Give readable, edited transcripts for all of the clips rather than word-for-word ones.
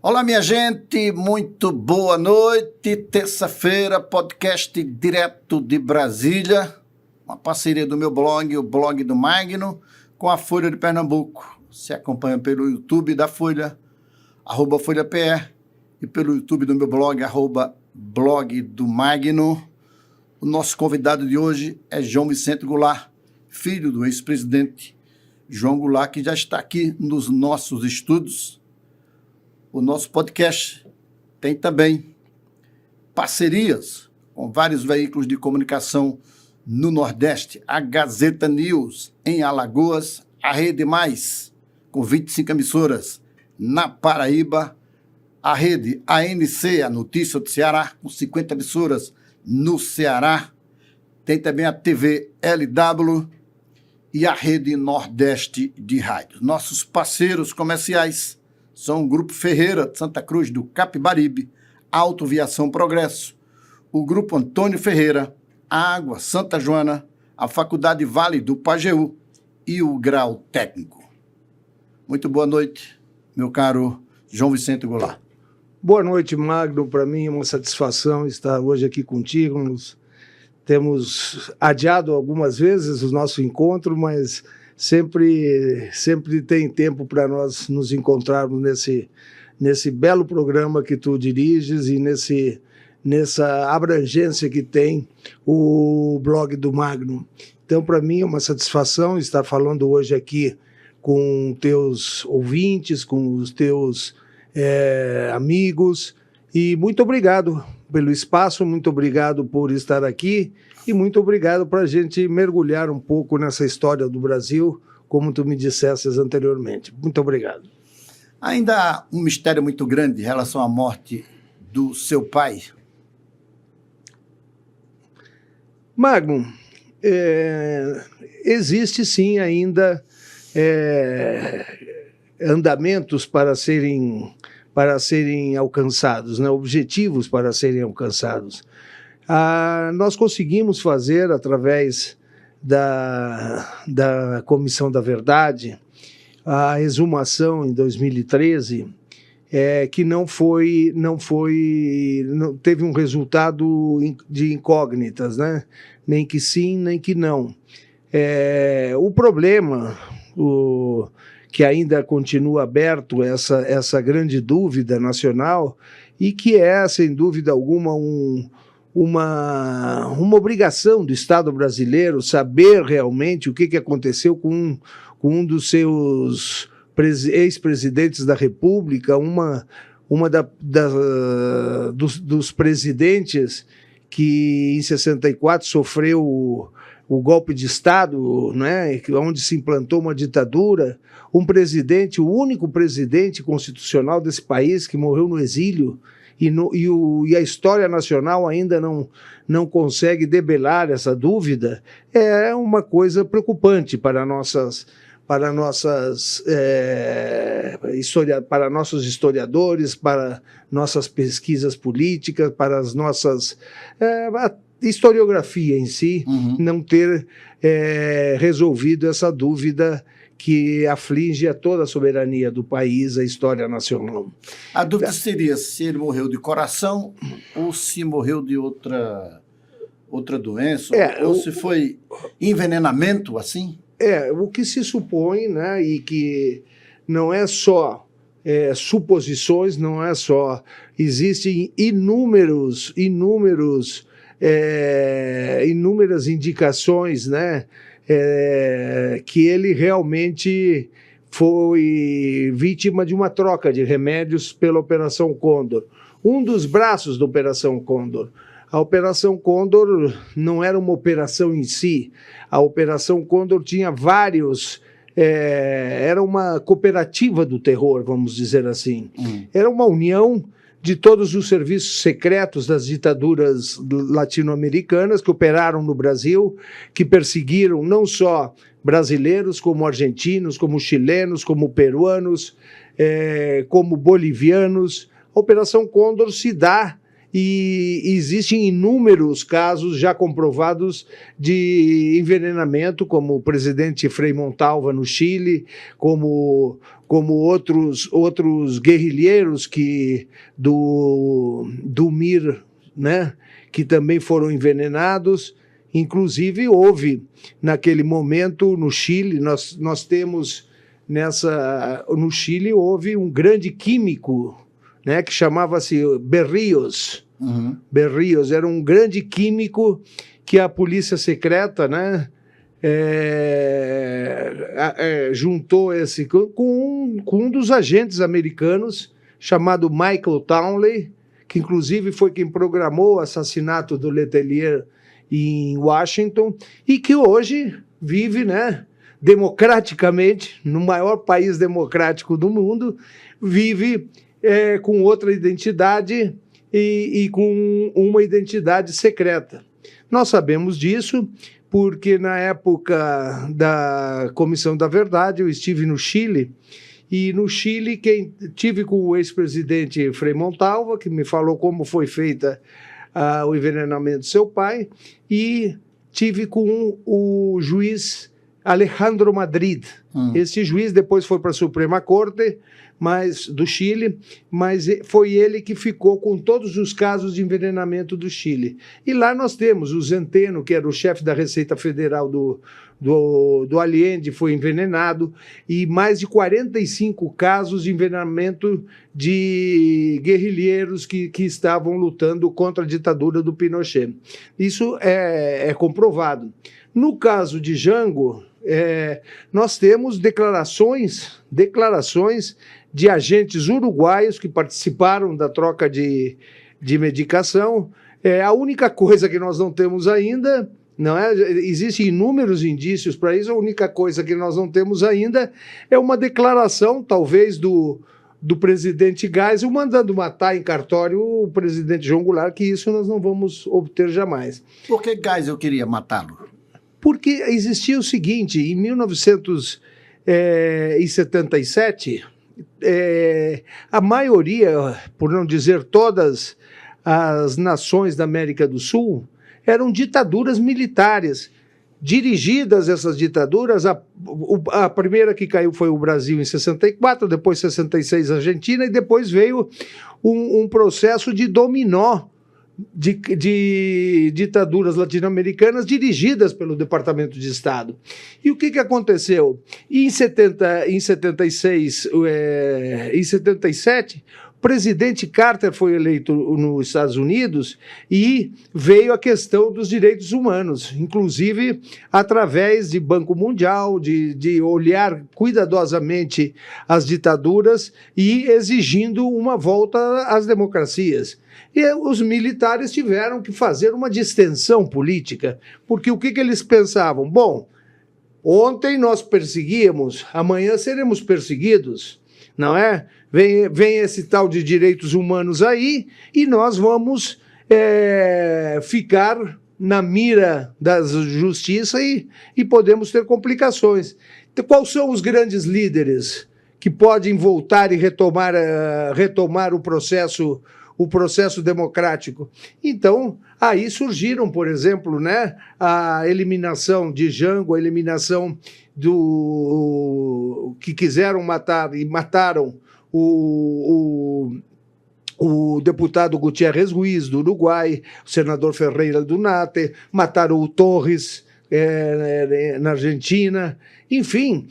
Olá, minha gente, muito boa noite. Terça-feira, podcast direto de Brasília, uma parceria do meu blog, o blog do Magno, com a Folha de Pernambuco. Se acompanha pelo YouTube da Folha, @FolhaPE, e pelo YouTube do meu blog, @blog do Magno. O nosso convidado de hoje é João Vicente Goulart, filho do ex-presidente João Goulart, que já está aqui nos nossos estudos. O nosso podcast tem também parcerias com vários veículos de comunicação no Nordeste. A Gazeta News, em Alagoas, a Rede Mais, com 25 emissoras na Paraíba, a Rede ANC, a Notícia do Ceará, com 50 emissoras no Ceará. Tem também a TV LW e a Rede Nordeste de Rádios. Nossos parceiros comerciais são o Grupo Ferreira de Santa Cruz do Capibaribe, Autoviação Progresso, o Grupo Antônio Ferreira, a Água Santa Joana, a Faculdade Vale do Pajeú e o Grau Técnico. Muito boa noite, meu caro João Vicente Goulart. Boa noite, Magno. Para mim é uma satisfação estar hoje aqui contigo. Temos adiado algumas vezes o nosso encontro, mas sempre tem tempo para nós nos encontrarmos nesse belo programa que tu diriges e nessa abrangência que tem o blog do Magno. Então, para mim é uma satisfação estar falando hoje aqui com teus ouvintes, com os teus amigos, e muito obrigado pelo espaço, muito obrigado por estar aqui e muito obrigado para a gente mergulhar um pouco nessa história do Brasil, como tu me disseste anteriormente. Muito obrigado. Ainda há um mistério muito grande em relação à morte do seu pai? Magno, existe sim ainda andamentos para serem alcançados, né? Objetivos para serem alcançados. Nós conseguimos fazer, através da Comissão da Verdade, a exumação em 2013, que não teve um resultado de incógnitas, né? Nem que sim, nem que não. O problema, que ainda continua aberto, essa grande dúvida nacional, e que é, sem dúvida alguma, uma obrigação do Estado brasileiro saber realmente o que aconteceu com um dos seus ex-presidentes da República, dos presidentes que, em 64, sofreu o golpe de Estado, né, onde se implantou uma ditadura, o único presidente constitucional desse país que morreu no exílio, e a história nacional ainda não consegue debelar essa dúvida, é uma coisa preocupante para nossos historiadores, para nossas pesquisas políticas, para as nossas a historiografia em si, não ter resolvido essa dúvida que aflige a toda a soberania do país, a história nacional. A dúvida seria se ele morreu de coração ou se morreu de outra doença, ou se foi envenenamento, assim? O que se supõe, né, e que não é só suposições, não é só... Existem inúmeras indicações, né, que ele realmente foi vítima de uma troca de remédios pela Operação Condor. Um dos braços da Operação Condor. A Operação Condor não era uma operação em si. A Operação Condor tinha vários... era uma cooperativa do terror, vamos dizer assim. Era uma união de todos os serviços secretos das ditaduras latino-americanas que operaram no Brasil, que perseguiram não só brasileiros, como argentinos, como chilenos, como peruanos, como bolivianos. A Operação Condor se dá e existem inúmeros casos já comprovados de envenenamento, como o presidente Frei Montalva no Chile, como outros guerrilheiros do MIR, né, que também foram envenenados. Inclusive, houve, naquele momento, no Chile, nós temos no Chile, houve um grande químico, né, que chamava-se Berríos. Uhum. Berríos era um grande químico que a polícia secreta, né, juntou com um dos agentes americanos, chamado Michael Townley, que inclusive foi quem programou o assassinato do Letelier em Washington, e que hoje vive, né, democraticamente, no maior país democrático do mundo, vive com outra identidade e com uma identidade secreta. Nós sabemos disso porque, na época da Comissão da Verdade, eu estive no Chile, e no Chile tive com o ex-presidente Frei Montalva, que me falou como foi feita o envenenamento do seu pai, e tive com o juiz Alejandro Madrid. Esse juiz depois foi para a Suprema Corte do Chile, mas foi ele que ficou com todos os casos de envenenamento do Chile. E lá nós temos o Zenteno, que era o chefe da Receita Federal do Allende, foi envenenado, e mais de 45 casos de envenenamento de guerrilheiros que estavam lutando contra a ditadura do Pinochet. Isso é comprovado. No caso de Jango, nós temos declarações de agentes uruguaios que participaram da troca de medicação. A única coisa que nós não temos ainda, existem inúmeros indícios para isso, a única coisa que nós não temos ainda é uma declaração, talvez, do presidente Geisel mandando matar em cartório o presidente João Goulart, que isso nós não vamos obter jamais. Por que Geisel queria matá-lo? Porque existia o seguinte: em 1977, a maioria, por não dizer todas as nações da América do Sul, eram ditaduras militares. Dirigidas essas ditaduras, a primeira que caiu foi o Brasil em 64, depois 66 a Argentina, e depois veio um processo de dominó de ditaduras latino-americanas dirigidas pelo Departamento de Estado. E o que aconteceu? Em 77, o presidente Carter foi eleito nos Estados Unidos e veio a questão dos direitos humanos, inclusive através de Banco Mundial, de olhar cuidadosamente as ditaduras e exigindo uma volta às democracias. E os militares tiveram que fazer uma distensão política, porque o que eles pensavam? Bom, ontem nós perseguíamos, amanhã seremos perseguidos, não é? Vem esse tal de direitos humanos aí e nós vamos ficar na mira da justiça e podemos ter complicações. Então, quais são os grandes líderes que podem voltar e retomar o processo democrático? Então, aí surgiram, por exemplo, né, a eliminação de Jango, a eliminação que quiseram matar e mataram o deputado Gutiérrez Ruiz, do Uruguai, o senador Ferreira do Nate, mataram o Torres na Argentina. Enfim,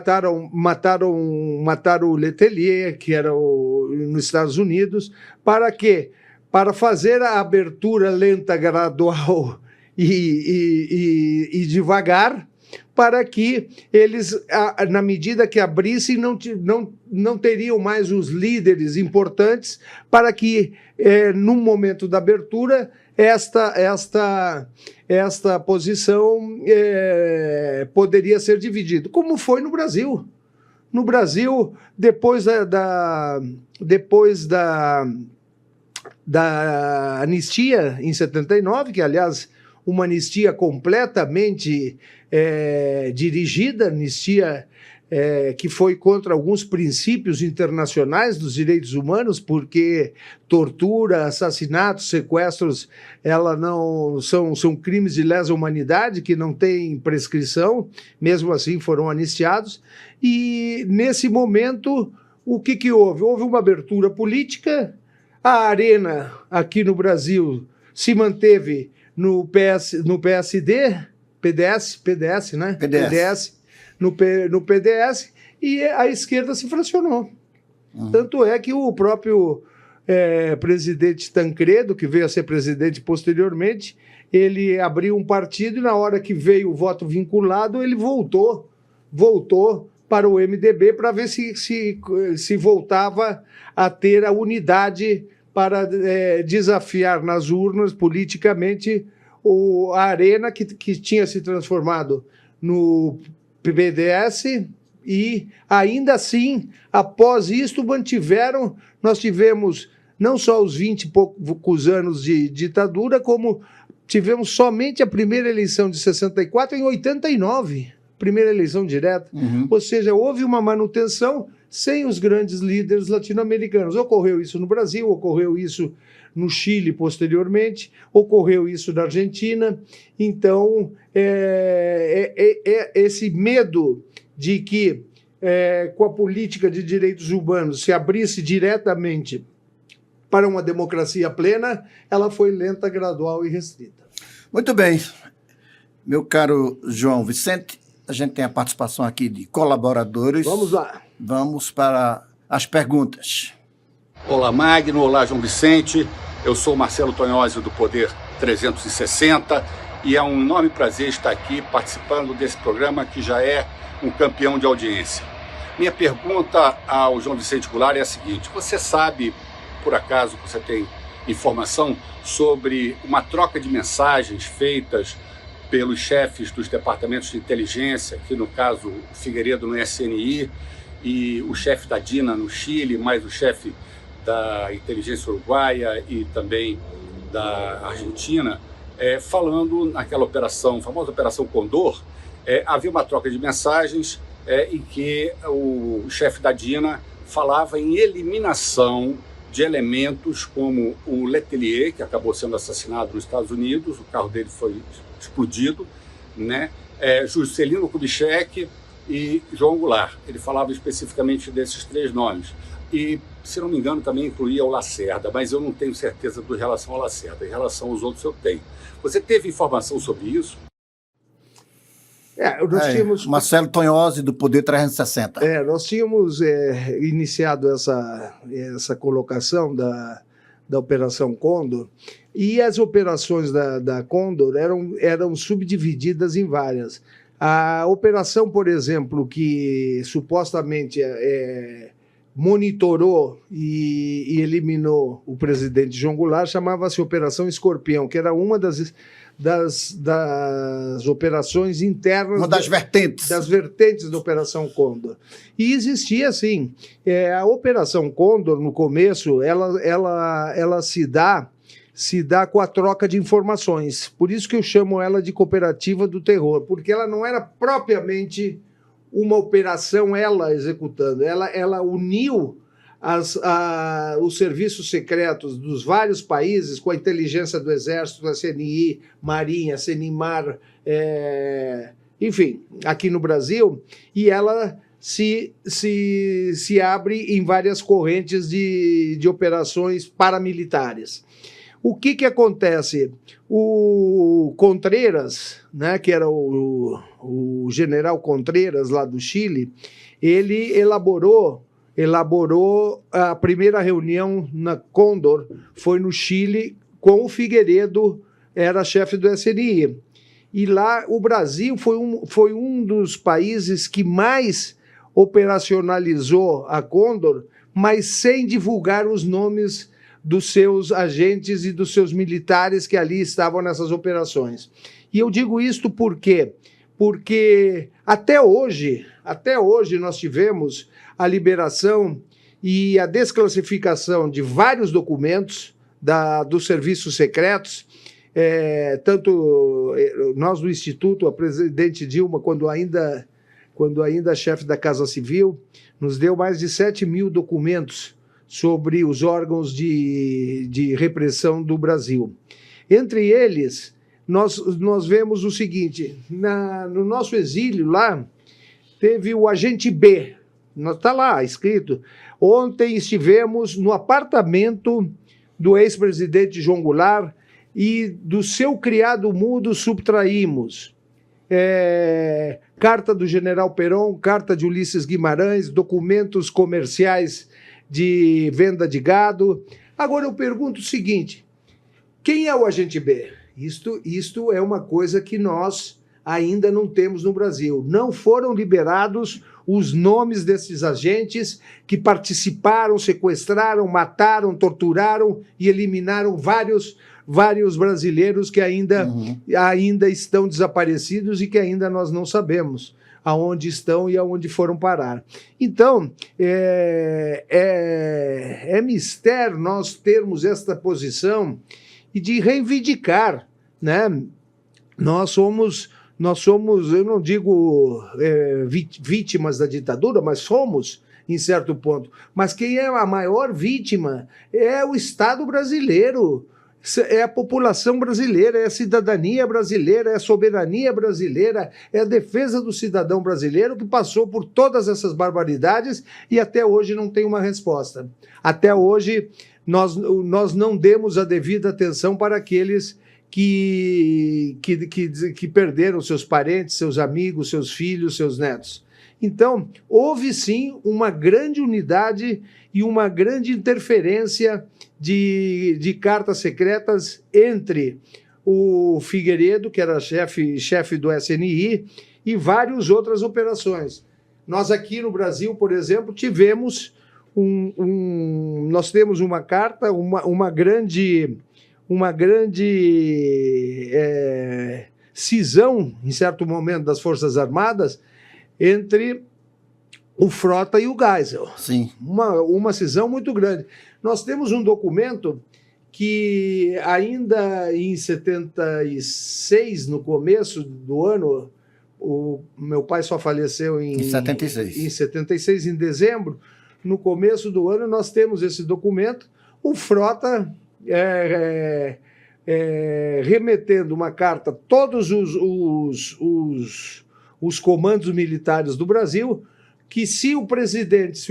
mataram o Letelier, que era nos Estados Unidos. Para quê? Para fazer a abertura lenta, gradual e devagar, para que eles, na medida que abrissem, não teriam mais os líderes importantes, para que, no momento da abertura, esta posição poderia ser dividida, como foi no Brasil. No Brasil, depois da anistia em 79, que, aliás, uma anistia completamente dirigida, anistia que foi contra alguns princípios internacionais dos direitos humanos, porque tortura, assassinatos, sequestros, ela não são crimes de lesa humanidade que não têm prescrição, mesmo assim foram anistiados. E nesse momento, o que houve? Houve uma abertura política, a Arena aqui no Brasil se manteve no PSD, PDS, né? PDS. No PDS, e a esquerda se fracionou. Tanto é que o próprio presidente Tancredo, que veio a ser presidente posteriormente, ele abriu um partido e na hora que veio o voto vinculado, ele voltou para o MDB para ver se voltava a ter a unidade para desafiar nas urnas politicamente a Arena, que tinha se transformado no PDS, e ainda assim, após isto, nós tivemos não só os 20 e poucos anos de ditadura, como tivemos somente a primeira eleição de 64 em 89, primeira eleição direta. Ou seja, houve uma manutenção sem os grandes líderes latino-americanos. Ocorreu isso no Brasil, ocorreu isso no Chile posteriormente, ocorreu isso na Argentina. Então, esse medo de que, com a política de direitos humanos, se abrisse diretamente para uma democracia plena, ela foi lenta, gradual e restrita. Muito bem. Meu caro João Vicente, a gente tem a participação aqui de colaboradores. Vamos lá. Vamos para as perguntas. Olá, Magno. Olá, João Vicente. Eu sou Marcelo Tonhozzi, do Poder 360, e é um enorme prazer estar aqui participando desse programa que já é um campeão de audiência. Minha pergunta ao João Vicente Goulart é a seguinte: você sabe, por acaso, você tem informação sobre uma troca de mensagens feitas pelos chefes dos departamentos de inteligência, aqui no caso o Figueiredo no SNI, e o chefe da DINA no Chile, mais o chefe da inteligência uruguaia e também da Argentina, falando naquela operação, famosa Operação Condor, havia uma troca de mensagens em que o chefe da DINA falava em eliminação de elementos como o Letelier, que acabou sendo assassinado nos Estados Unidos, o carro dele foi explodido, né? Juscelino Kubitschek e João Goulart. Ele falava especificamente desses três nomes. E, se não me engano, também incluía o Lacerda, mas eu não tenho certeza em relação ao Lacerda. Em relação aos outros, eu tenho. Você teve informação sobre isso? Nós tínhamos... Marcelo Tonhozzi, do Poder 360. Nós tínhamos iniciado essa colocação da Operação Condor, e as operações da Condor eram subdivididas em várias. A operação, por exemplo, que supostamente monitorou e eliminou o presidente João Goulart, chamava-se Operação Escorpião, que era uma das operações internas... Uma das vertentes. Das vertentes da Operação Condor. E existia, sim. A Operação Condor, no começo, ela se dá com a troca de informações. Por isso que eu chamo ela de cooperativa do terror, porque ela não era propriamente uma operação ela executando, ela uniu os serviços secretos dos vários países com a inteligência do Exército, da CNI, Marinha, CNIMAR, enfim, aqui no Brasil, e ela se abre em várias correntes de operações paramilitares. O que acontece? O Contreras, né, que era o general Contreras, lá do Chile, ele elaborou a primeira reunião na Condor, foi no Chile, com o Figueiredo, era chefe do SNI. E lá o Brasil foi um dos países que mais operacionalizou a Condor, mas sem divulgar os nomes dos seus agentes e dos seus militares que ali estavam nessas operações. E eu digo isto por quê? Porque até hoje nós tivemos a liberação e a desclassificação de vários documentos dos serviços secretos, tanto nós do Instituto, a presidente Dilma, quando quando ainda chefe da Casa Civil, nos deu mais de 7.000 documentos sobre os órgãos de repressão do Brasil. Entre eles, nós vemos o seguinte, no nosso exílio lá, teve o agente B, está lá escrito, ontem estivemos no apartamento do ex-presidente João Goulart e do seu criado mudo subtraímos carta do general Perón, carta de Ulisses Guimarães, documentos comerciais de venda de gado. Agora eu pergunto o seguinte, quem é o agente B? Isto é uma coisa que nós ainda não temos no Brasil. Não foram liberados os nomes desses agentes que participaram, sequestraram, mataram, torturaram e eliminaram vários brasileiros que ainda estão desaparecidos e que ainda nós não sabemos aonde estão e aonde foram parar. Então, é mistério nós termos esta posição e de reivindicar, né? Nós somos, eu não digo vítimas da ditadura, mas somos, em certo ponto. Mas quem é a maior vítima é o Estado brasileiro, é a população brasileira, é a cidadania brasileira, é a soberania brasileira, é a defesa do cidadão brasileiro que passou por todas essas barbaridades e até hoje não tem uma resposta. Até hoje nós não demos a devida atenção para aqueles que perderam seus parentes, seus amigos, seus filhos, seus netos. Então, houve sim uma grande unidade e uma grande interferência de cartas secretas entre o Figueiredo, que era chefe do SNI, e várias outras operações. Nós aqui no Brasil, por exemplo, tivemos nós temos uma carta, uma grande cisão, em certo momento, das Forças Armadas entre o Frota e o Geisel. Sim. Uma cisão muito grande. Nós temos um documento que ainda em 76, no começo do ano, o meu pai só faleceu em 76. Em 76, em dezembro. No começo do ano, nós temos esse documento, o Frota remetendo uma carta a todos os comandos militares do Brasil, que se o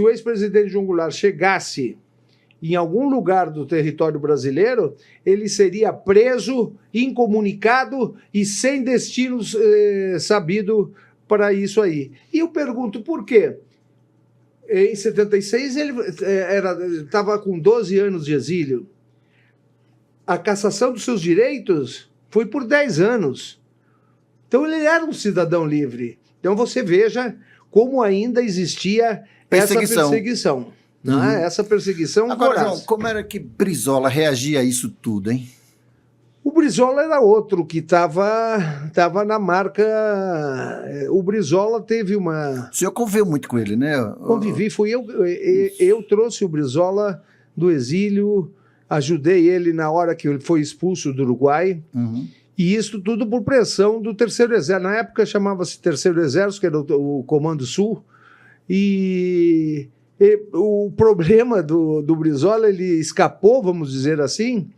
ex-presidente João Goulart chegasse em algum lugar do território brasileiro, ele seria preso, incomunicado e sem destino sabido para isso aí. E eu pergunto, por quê? Em 76, ele estava com 12 anos de exílio. A cassação dos seus direitos foi por 10 anos. Então, ele era um cidadão livre. Então, você veja como ainda existia essa perseguição. Uhum. Né? Essa perseguição Agora, João, como era que Brizola reagia a isso tudo, hein? O Brizola era outro que estava na marca. O Brizola teve uma... O senhor conviveu muito com ele, né? Convivi, eu trouxe o Brizola do exílio, ajudei ele na hora que ele foi expulso do Uruguai, e isso tudo por pressão do Terceiro Exército. Na época chamava-se Terceiro Exército, que era o Comando Sul, e o problema do Brizola, ele escapou, vamos dizer assim,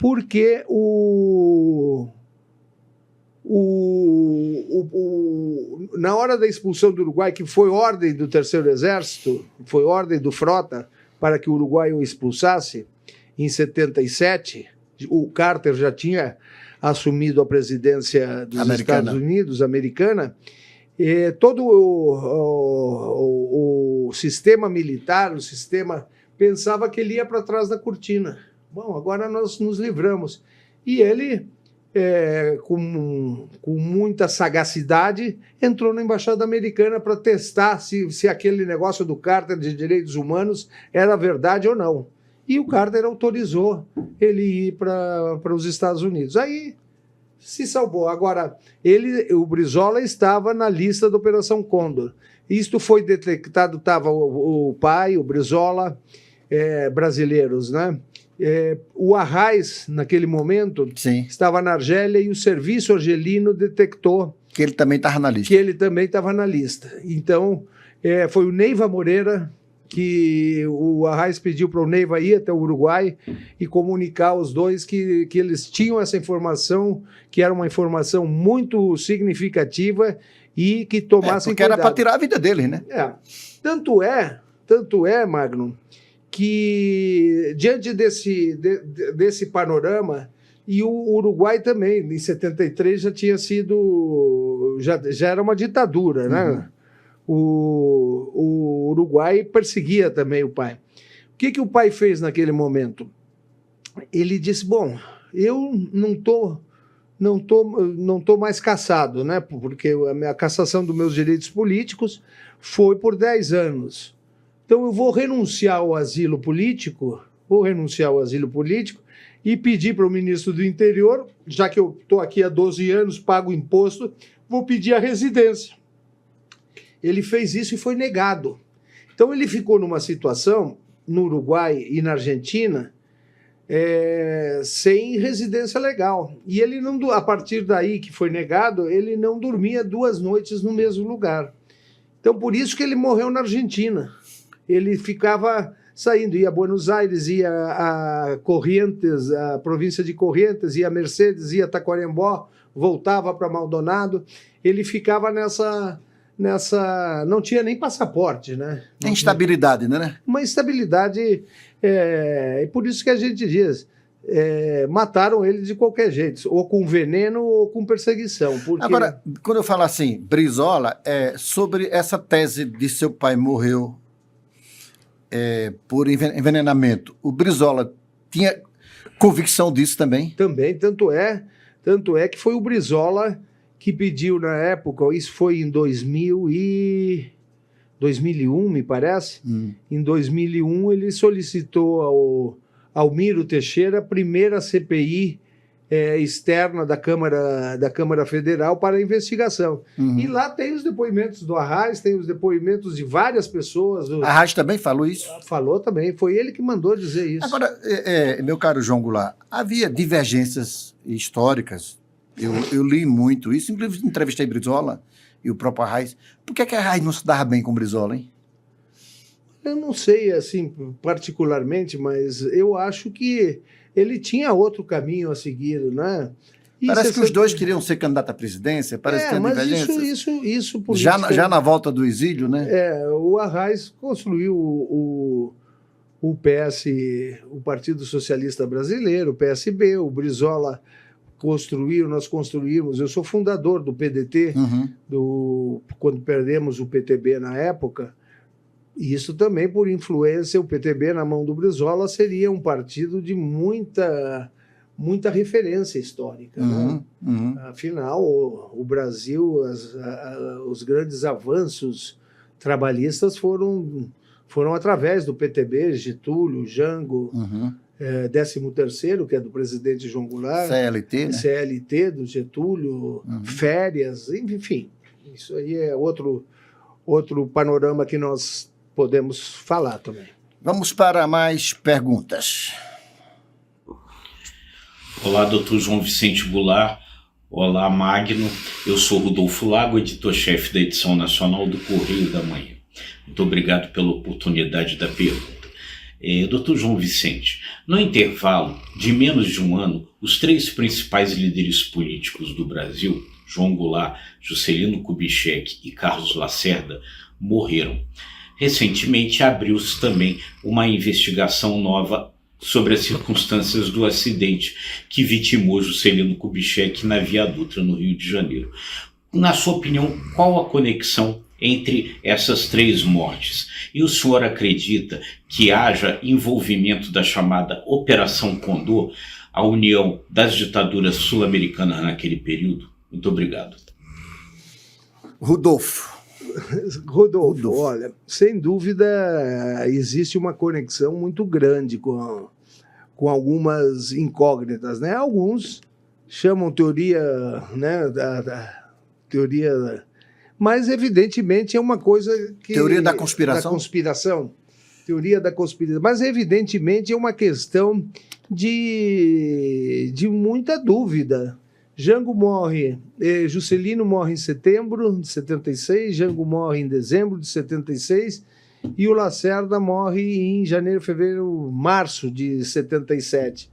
porque na hora da expulsão do Uruguai, que foi ordem do Terceiro Exército, foi ordem do Frota para que o Uruguai o expulsasse, em 77, o Carter já tinha assumido a presidência dos Estados Unidos, americana, todo o sistema militar, pensava que ele ia para trás da cortina. Bom, agora nós nos livramos. E ele, com muita sagacidade, entrou na Embaixada Americana para testar se aquele negócio do Carter de direitos humanos era verdade ou não. E o Carter autorizou ele ir para os Estados Unidos. Aí se salvou. Agora, o Brizola estava na lista da Operação Condor. Isto foi detectado, estava o pai, o Brizola, brasileiros, né? O Arraes, naquele momento, Sim. estava na Argélia e o serviço argelino detectou Que ele também estava na lista. Que ele também estava na lista. Então, foi o Neiva Moreira que o Arraes pediu para o Neiva ir até o Uruguai e comunicar aos dois que eles tinham essa informação, que era uma informação muito significativa e que tomassem porque cuidado. era para tirar a vida dele, né? Tanto é, Magno, que diante desse panorama, e o Uruguai também, em 73, já tinha sido, já era uma ditadura, né? O Uruguai perseguia também o pai. O que o pai fez naquele momento? Ele disse, bom, eu não tô mais cassado, né? Porque a cassação dos meus direitos políticos foi por 10 anos. Então eu vou renunciar ao asilo político, e pedir para o ministro do Interior, já que eu estou aqui há 12 anos, pago imposto, vou pedir a residência. Ele fez isso e foi negado. Então ele ficou numa situação, no Uruguai e na Argentina, sem residência legal. E ele não, a partir daí que foi negado, ele não dormia 2 noites no mesmo lugar. Então por isso que ele morreu na Argentina. Ele ficava saindo, ia a Buenos Aires, ia a Corrientes, a província de Corrientes, ia a Mercedes, ia a Tacuarembó, voltava para Maldonado. Ele ficava nessa... Não tinha nem passaporte, né? Instabilidade, né? Uma instabilidade, e por isso que a gente diz, mataram ele de qualquer jeito, ou com veneno ou com perseguição. Porque... Agora, quando eu falo assim, Brizola, sobre essa tese de seu pai morreu por envenenamento, o Brizola tinha convicção disso também? Também, tanto é que foi o Brizola que pediu na época, isso foi em 2001, me parece. Em 2001 ele solicitou ao Miro Teixeira a primeira CPI externa da Câmara Federal para a investigação. E lá tem os depoimentos do Arraes, tem os depoimentos de várias pessoas. Arraes também falou isso? Falou também, foi ele que mandou dizer isso. Agora, meu caro João Goulart, havia divergências históricas. Eu li muito isso, inclusive entrevistei Brizola e o próprio Arraes. Por que Arraes não se dava bem com Brizola, hein? Eu não sei, assim, particularmente, mas eu acho que ele tinha outro caminho a seguir, né? Parece que os dois queriam ser candidato à presidência, parece que tinha divergências. Isso já na volta do exílio, né? O Arraes construiu o PS, o Partido Socialista Brasileiro, o PSB, o Brizola nós construímos, eu sou fundador do PDT, quando perdemos o PTB na época, e isso também por influência, o PTB na mão do Brizola seria um partido de muita referência histórica. Né? Afinal, o Brasil, os grandes avanços trabalhistas foram através do PTB, Getúlio, Jango, 13º, que é do presidente João Goulart, CLT, né? CLT do Getúlio, férias, enfim, isso aí é outro panorama que nós podemos falar também. Vamos para mais perguntas. Olá, doutor João Vicente Goulart. Olá, Magno. Eu sou Rodolfo Lago, editor-chefe da edição nacional do Correio da Manhã. Muito obrigado pela oportunidade da pergunta. Dr. João Vicente, no intervalo de menos de um ano, os 3 principais líderes políticos do Brasil, João Goulart, Juscelino Kubitschek e Carlos Lacerda, morreram. Recentemente abriu-se também uma investigação nova sobre as circunstâncias do acidente que vitimou Juscelino Kubitschek na Via Dutra, no Rio de Janeiro. Na sua opinião, qual a conexão entre essas 3 mortes? E o senhor acredita que haja envolvimento da chamada Operação Condor, a união das ditaduras sul-americanas naquele período? Muito obrigado. Rodolfo, olha, sem dúvida existe uma conexão muito grande com algumas incógnitas, né? Alguns chamam teoria, né, da teoria... Mas, evidentemente, é uma coisa que... Teoria da conspiração? Teoria da conspiração. Mas, evidentemente, é uma questão de muita dúvida, Jango morre, Juscelino morre em setembro de 76, Jango morre em dezembro de 76 e o Lacerda morre em janeiro, fevereiro, março de 77.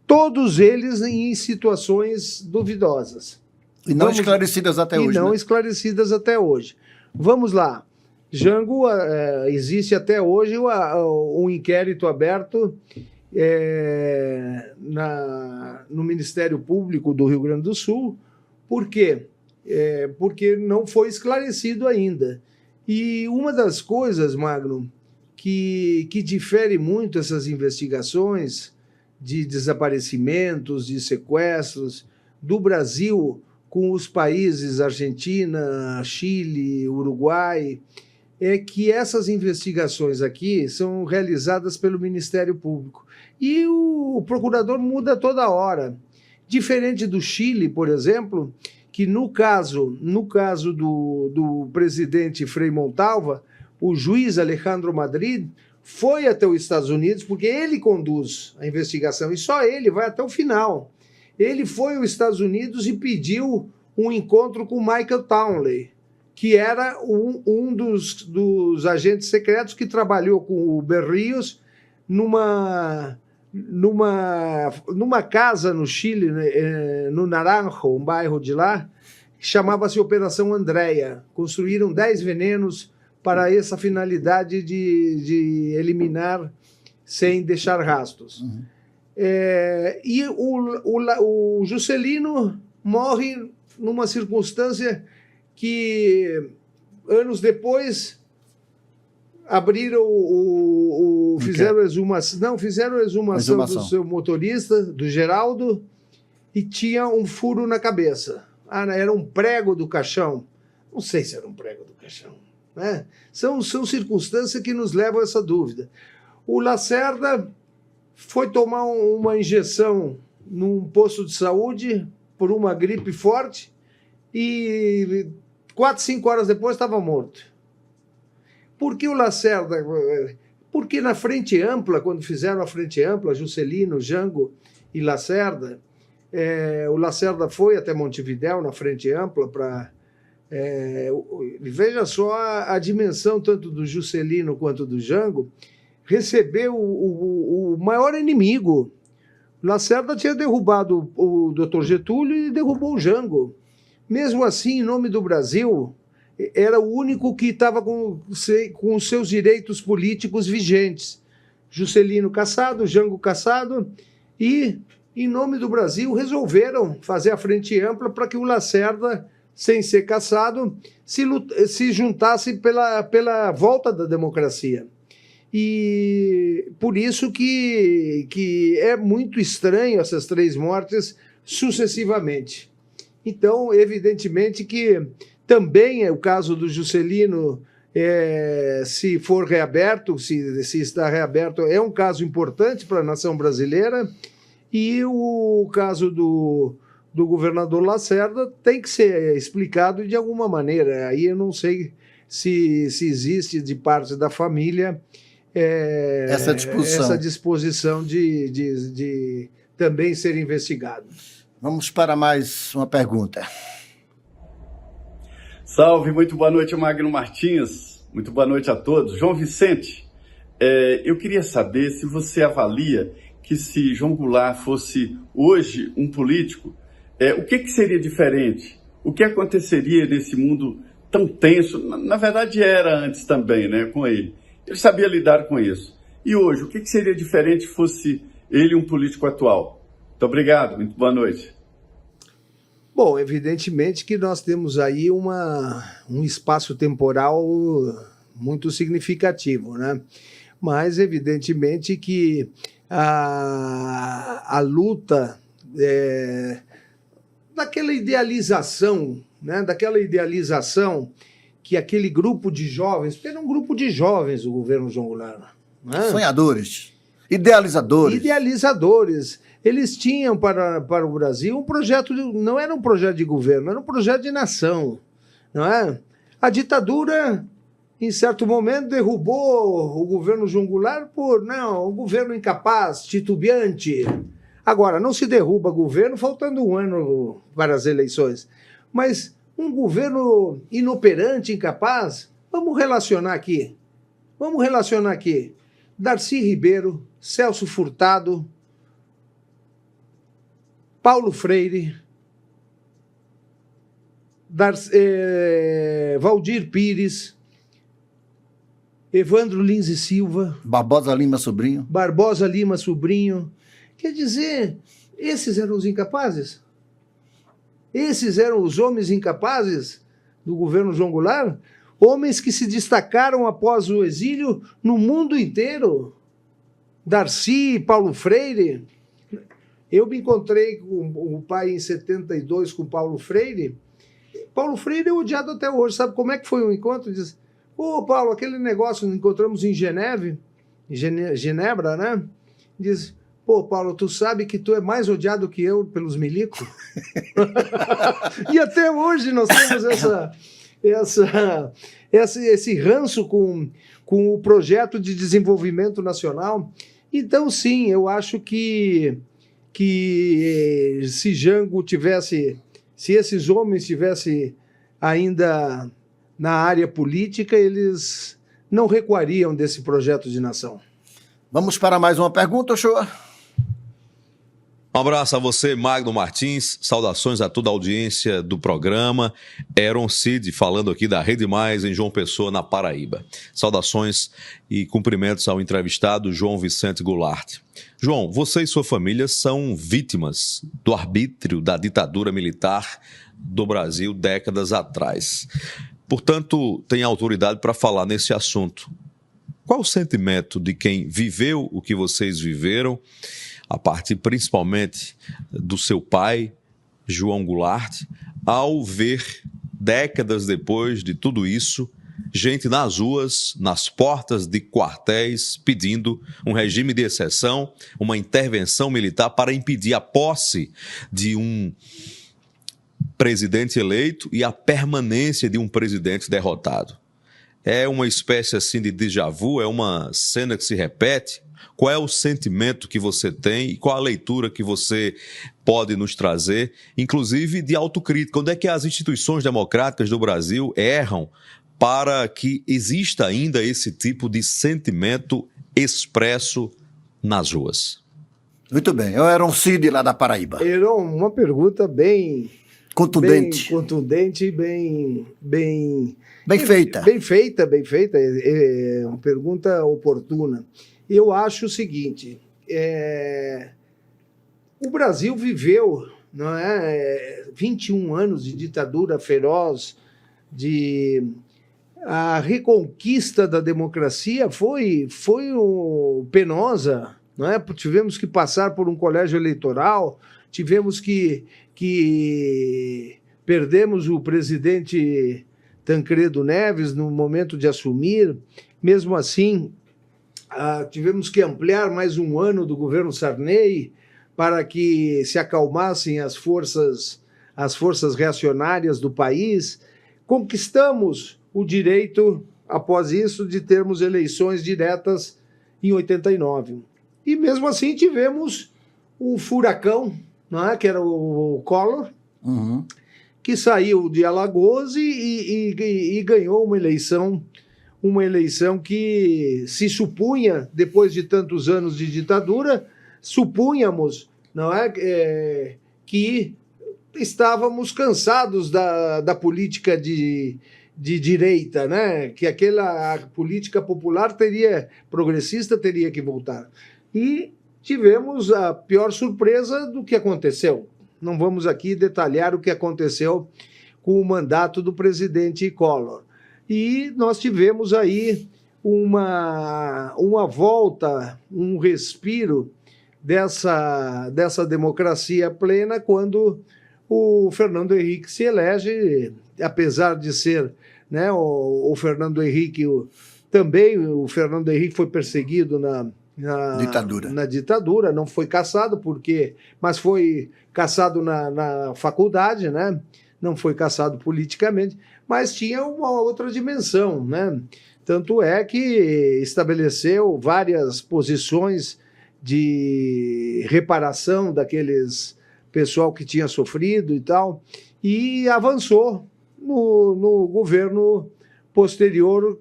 Todos eles em situações duvidosas. E não esclarecidas até hoje. E não né? esclarecidas até hoje. Vamos lá. Jango, existe até hoje um inquérito aberto no Ministério Público do Rio Grande do Sul. Por quê? Porque não foi esclarecido ainda. E uma das coisas, Magno, que difere muito essas investigações de desaparecimentos, de sequestros do Brasil com os países Argentina, Chile, Uruguai, é que essas investigações aqui são realizadas pelo Ministério Público. E o procurador muda toda hora. Diferente do Chile, por exemplo, que no caso do presidente Frei Montalva, o juiz Alejandro Madrid foi até os Estados Unidos, porque ele conduz a investigação, e só ele vai até o final. Ele foi aos Estados Unidos e pediu um encontro com Michael Townley, que era um dos agentes secretos que trabalhou com o Berrios numa casa no Chile, no Naranjo, um bairro de lá, que chamava-se Operação Andréia. Construíram 10 venenos para essa finalidade de eliminar sem deixar rastros. Uhum. E o Juscelino morre numa circunstância que, anos depois, abriram fizeram exumação do seu motorista, do Geraldo, e tinha um furo na cabeça. Era um prego do caixão. Não sei se era um prego do caixão. Né? São circunstâncias que nos levam a essa dúvida. O Lacerda foi tomar uma injeção num posto de saúde por uma gripe forte e 4, 5 horas depois estava morto. Por que o Lacerda? Porque na Frente Ampla, quando fizeram a Frente Ampla, Juscelino, Jango e Lacerda, o Lacerda foi até Montevidéu na Frente Ampla para... veja só a dimensão tanto do Juscelino quanto do Jango, recebeu o maior inimigo. Lacerda tinha derrubado o Dr. Getúlio e derrubou o Jango. Mesmo assim, em nome do Brasil, era o único que estava com os seus direitos políticos vigentes. Juscelino cassado, Jango cassado, e, em nome do Brasil, resolveram fazer a Frente Ampla para que o Lacerda, sem ser cassado, se juntasse pela volta da democracia. E por isso que é muito estranho essas 3 mortes sucessivamente. Então, evidentemente que também é o caso do Juscelino, se for reaberto, se está reaberto, é um caso importante para a nação brasileira, e o caso do governador Lacerda tem que ser explicado de alguma maneira. Aí eu não sei se existe de parte da família essa disposição de também ser investigado. Vamos para mais uma pergunta. Salve, muito boa noite, Magno Martins. Muito boa noite a todos. João Vicente, eu queria saber se você avalia que se João Goulart fosse hoje um político, o que seria diferente? O que aconteceria nesse mundo tão tenso? Na verdade era antes também, né, com ele. Ele sabia lidar com isso. E hoje, o que seria diferente se fosse ele um político atual? Muito obrigado, muito boa noite. Bom, evidentemente que nós temos aí um espaço temporal muito significativo, né? Mas evidentemente que a luta daquela idealização, né? Daquela idealização que aquele grupo de jovens, porque era um grupo de jovens o governo João Goulart, né? Sonhadores, idealizadores. Eles tinham para o Brasil um projeto, não era um projeto de governo, era um projeto de nação, não é? A ditadura, em certo momento, derrubou o governo João Goulart um governo incapaz, titubeante. Agora, não se derruba governo faltando um ano para as eleições, mas um governo inoperante, incapaz, vamos relacionar aqui. Darcy Ribeiro, Celso Furtado, Paulo Freire, Valdir Pires, Evandro Lins e Silva, Barbosa Lima Sobrinho. Quer dizer, esses eram os incapazes? Esses eram os homens incapazes do governo João Goulart? Homens que se destacaram após o exílio no mundo inteiro. Darcy, Paulo Freire. Eu me encontrei com o pai em 72 com Paulo Freire. Paulo Freire é odiado até hoje. Sabe como é que foi o encontro? Diz: ô, Paulo, aquele negócio que encontramos em Genebra, né? Diz: pô, Paulo, tu sabe que tu é mais odiado que eu pelos milicos? E até hoje nós temos esse ranço com o projeto de desenvolvimento nacional. Então, sim, eu acho que se Jango tivesse, se esses homens estivessem ainda na área política, eles não recuariam desse projeto de nação. Vamos para mais uma pergunta, Ochoa? Um abraço a você, Magno Martins. Saudações a toda a audiência do programa. Aaron Cid falando aqui da Rede Mais em João Pessoa, na Paraíba. Saudações e cumprimentos ao entrevistado João Vicente Goulart. João, você e sua família são vítimas do arbítrio da ditadura militar do Brasil décadas atrás. Portanto, tem autoridade para falar nesse assunto. Qual o sentimento de quem viveu o que vocês viveram, a partir principalmente do seu pai, João Goulart, ao ver, décadas depois de tudo isso, gente nas ruas, nas portas de quartéis, pedindo um regime de exceção, uma intervenção militar para impedir a posse de um presidente eleito e a permanência de um presidente derrotado? É uma espécie assim de déjà vu? É uma cena que se repete? Qual é o sentimento que você tem e qual a leitura que você pode nos trazer, inclusive de autocrítica? Onde é que as instituições democráticas do Brasil erram para que exista ainda esse tipo de sentimento expresso nas ruas? Muito bem, eu era um Cid lá da Paraíba. Era uma pergunta bem Contundente. Bem feita. Bem feita. É uma pergunta oportuna. Eu acho o seguinte, o Brasil viveu, não é, 21 anos de ditadura feroz, a reconquista da democracia foi penosa, não é? Tivemos que passar por um colégio eleitoral, tivemos que perdemos o presidente Tancredo Neves no momento de assumir, mesmo assim tivemos que ampliar mais um ano do governo Sarney para que se acalmassem as forças reacionárias do país. Conquistamos o direito, após isso, de termos eleições diretas em 89. E mesmo assim tivemos o furacão, não é? Que era o Collor, que saiu de Alagoas e ganhou uma eleição que se supunha, depois de tantos anos de ditadura, supunhamos, não é, que estávamos cansados da política de direita, né? Que a política popular progressista teria que voltar. E tivemos a pior surpresa do que aconteceu. Não vamos aqui detalhar o que aconteceu com o mandato do presidente Collor. E nós tivemos aí uma volta, um respiro dessa democracia plena quando o Fernando Henrique se elege, apesar de ser, né, o Fernando Henrique, também o Fernando Henrique foi perseguido na ditadura, não foi cassado, mas foi cassado na faculdade, né? Não foi cassado politicamente, mas tinha uma outra dimensão, né? Tanto é que estabeleceu várias posições de reparação daqueles pessoal que tinha sofrido e tal, e avançou no governo posterior,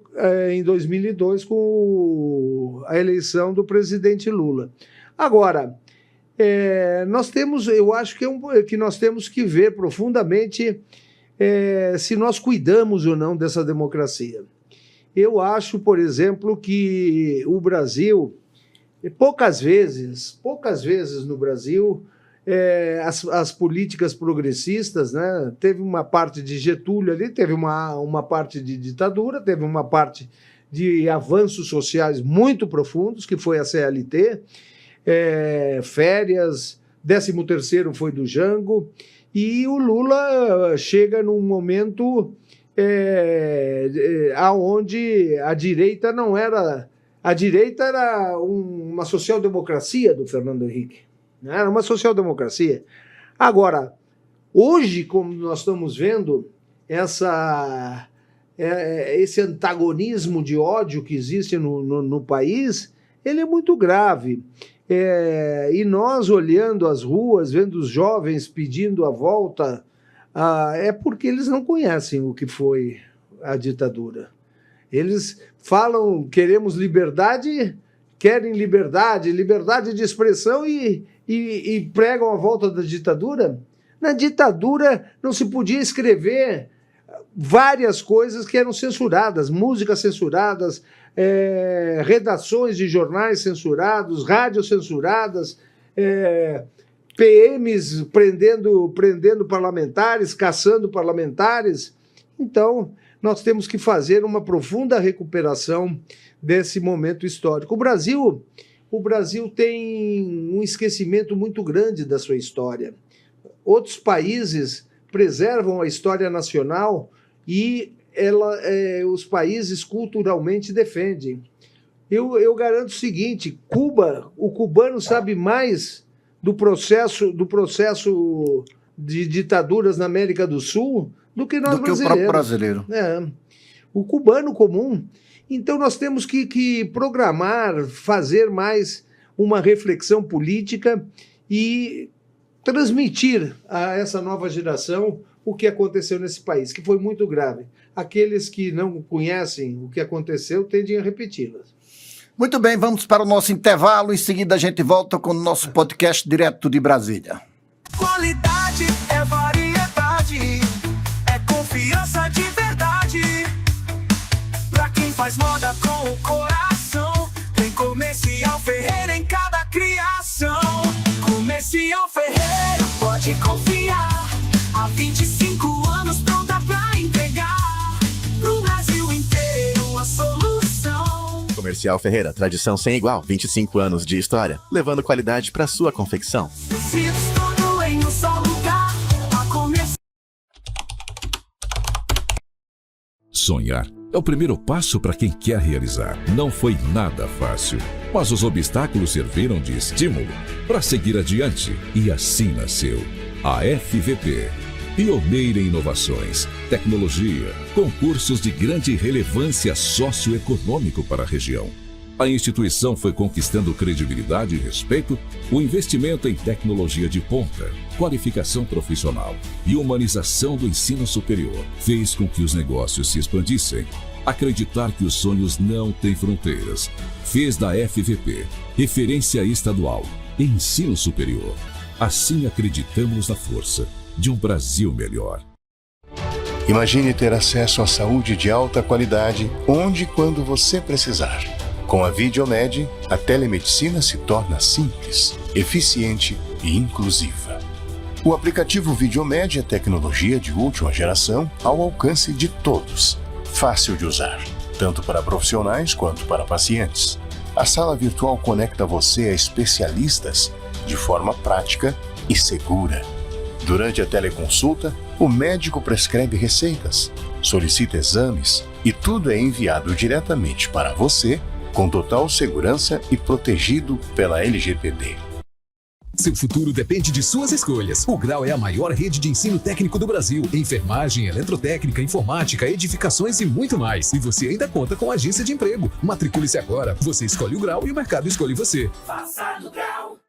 em 2002, com a eleição do presidente Lula. Agora, eu acho que nós temos que ver profundamente se nós cuidamos ou não dessa democracia. Eu acho, por exemplo, que o Brasil, poucas vezes no Brasil, as políticas progressistas, né? Teve uma parte de Getúlio ali, teve uma parte de ditadura, teve uma parte de avanços sociais muito profundos, que foi a CLT, férias, 13º foi do Jango, e o Lula chega num momento aonde a direita não era... A direita era uma social-democracia do Fernando Henrique. Era uma social-democracia. Agora, hoje, como nós estamos vendo, esse antagonismo de ódio que existe no país, ele é muito grave. E nós, olhando as ruas, vendo os jovens pedindo a volta, é porque eles não conhecem o que foi a ditadura. Eles falam, queremos liberdade, querem liberdade de expressão e pregam a volta da ditadura. Na ditadura não se podia escrever várias coisas que eram censuradas, músicas censuradas, redações de jornais censurados, rádios censuradas, PMs prendendo parlamentares, caçando parlamentares. Então, nós temos que fazer uma profunda recuperação desse momento histórico. O Brasil tem um esquecimento muito grande da sua história. Outros países preservam a história nacional e os países culturalmente defendem. Eu garanto o seguinte, o cubano sabe mais do processo de ditaduras na América do Sul do que nós brasileiros. Do que o próprio brasileiro. O cubano comum. Então nós temos que programar, fazer mais uma reflexão política e transmitir a essa nova geração o que aconteceu nesse país, que foi muito grave. Aqueles que não conhecem o que aconteceu tendem a repeti-las. Muito bem, vamos para o nosso intervalo. Em seguida a gente volta com o nosso podcast direto de Brasília. Qualidade é variedade, é confiança de verdade. Pra quem faz moda com o coração, tem Comercial Ferreira em cada criação. Comercial Ferreira, pode confiar. Há 25 anos pronta pra entregar pro Brasil inteiro a solução. Comercial Ferreira, tradição sem igual, 25 anos de história, levando qualidade pra sua confecção. Tecidos tudo em um só lugar. A Comercial. Sonhar é o primeiro passo para quem quer realizar. Não foi nada fácil, mas os obstáculos serviram de estímulo para seguir adiante e assim nasceu a FVP. Pioneira em inovações, tecnologia, concursos de grande relevância socioeconômico para a região. A instituição foi conquistando credibilidade e respeito, o investimento em tecnologia de ponta, qualificação profissional e humanização do ensino superior fez com que os negócios se expandissem. Acreditar que os sonhos não têm fronteiras fez da FVP referência estadual em ensino superior. Assim acreditamos na força de um Brasil melhor. Imagine ter acesso à saúde de alta qualidade onde e quando você precisar. Com a Videomed, a telemedicina se torna simples, eficiente e inclusiva. O aplicativo Videomed é tecnologia de última geração ao alcance de todos. Fácil de usar, tanto para profissionais quanto para pacientes. A sala virtual conecta você a especialistas de forma prática e segura. Durante a teleconsulta, o médico prescreve receitas, solicita exames e tudo é enviado diretamente para você, com total segurança e protegido pela LGPD. Seu futuro depende de suas escolhas. O Grau é a maior rede de ensino técnico do Brasil. Enfermagem, eletrotécnica, informática, edificações e muito mais. E você ainda conta com agência de emprego. Matricule-se agora. Você escolhe o Grau e o mercado escolhe você. Faça no Grau.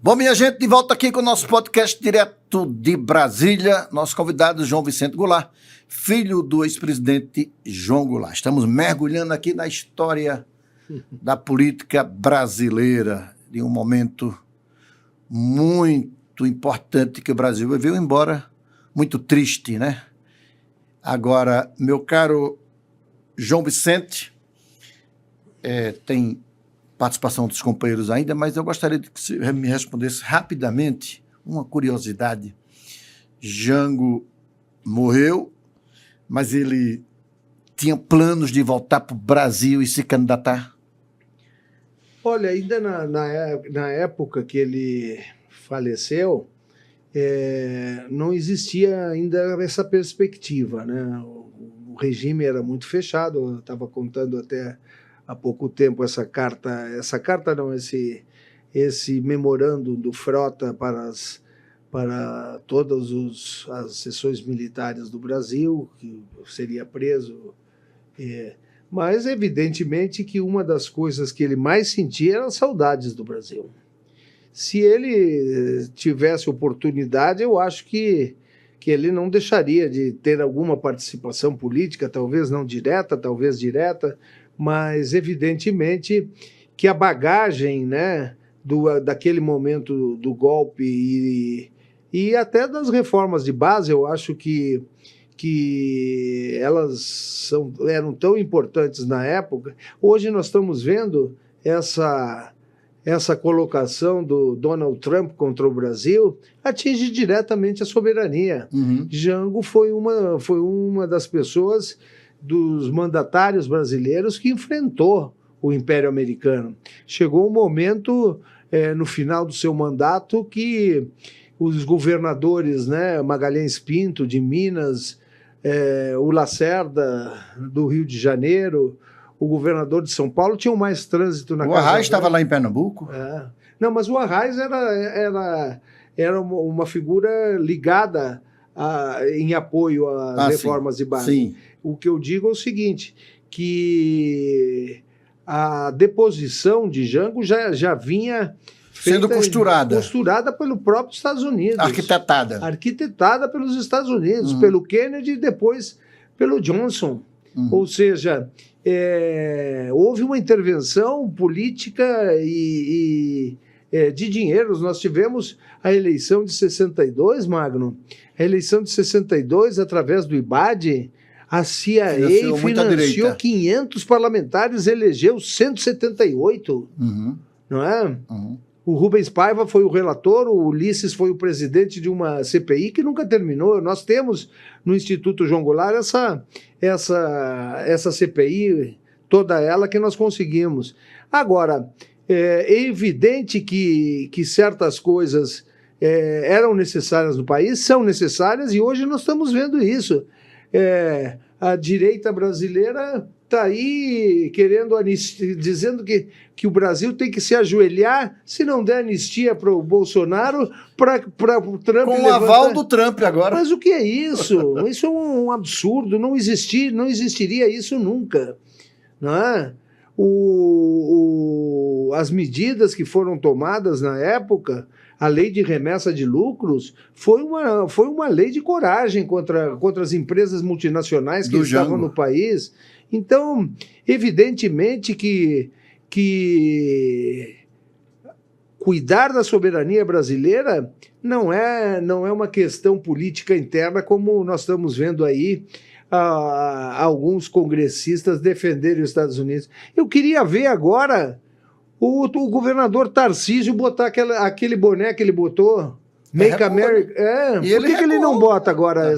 Bom, minha gente, de volta aqui com o nosso podcast direto de Brasília. Nosso convidado, João Vicente Goulart, filho do ex-presidente João Goulart. Estamos mergulhando aqui na história da política brasileira, de um momento muito importante que o Brasil viveu, embora muito triste, né? Agora, meu caro João Vicente, tem participação dos companheiros ainda, mas eu gostaria de que você me respondesse rapidamente uma curiosidade. Jango morreu, mas ele tinha planos de voltar para o Brasil e se candidatar? Olha, ainda na época que ele faleceu, não existia ainda essa perspectiva, né? O regime era muito fechado. Eu estava contando até há pouco tempo esse memorando do Frota para todas as seções militares do Brasil, que seria preso. Mas, evidentemente, que uma das coisas que ele mais sentia eram saudades do Brasil. Se ele tivesse oportunidade, eu acho que ele não deixaria de ter alguma participação política, talvez não direta, talvez direta, mas, evidentemente, que a bagagem, né, daquele momento do golpe e até das reformas de base, eu acho que elas eram tão importantes na época. Hoje nós estamos vendo essa colocação do Donald Trump contra o Brasil atinge diretamente a soberania. Jango foi uma das pessoas, dos mandatários brasileiros, que enfrentou o Império Americano. Chegou um momento, no final do seu mandato, que os governadores, né, Magalhães Pinto, de Minas, o Lacerda, do Rio de Janeiro, o governador de São Paulo, tinham mais trânsito na casa. O Arraes estava lá em Pernambuco? Não, mas o Arraes era uma figura ligada em apoio às reformas de base. Sim. O que eu digo é o seguinte, que a deposição de Jango já vinha sendo costurada pelo próprio Estados Unidos. Arquitetada pelos Estados Unidos, pelo Kennedy e depois pelo Johnson. Ou seja, houve uma intervenção política e de dinheiros. Nós tivemos a eleição de 62, Magno. A eleição de 62, através do IBAD, a CIA financiou 500 parlamentares, elegeu 178. Não é? O Rubens Paiva foi o relator, o Ulisses foi o presidente de uma CPI que nunca terminou. Nós temos no Instituto João Goulart essa CPI, toda ela que nós conseguimos. Agora, é evidente que certas coisas eram necessárias no país, são necessárias, e hoje nós estamos vendo isso. A direita brasileira está aí querendo anistia, dizendo que o Brasil tem que se ajoelhar se não der anistia para o Bolsonaro, para o Trump. Com o aval do Trump agora. Mas o que é isso? Isso é um absurdo, não existiria isso nunca. Não é? As medidas que foram tomadas na época, a lei de remessa de lucros, foi uma lei de coragem contra as empresas multinacionais que estavam no país. Então, evidentemente que cuidar da soberania brasileira não é uma questão política interna, como nós estamos vendo aí alguns congressistas defenderem os Estados Unidos. Eu queria ver agora o governador Tarcísio botar aquele boné que ele botou, Make America. Por que ele não bota agora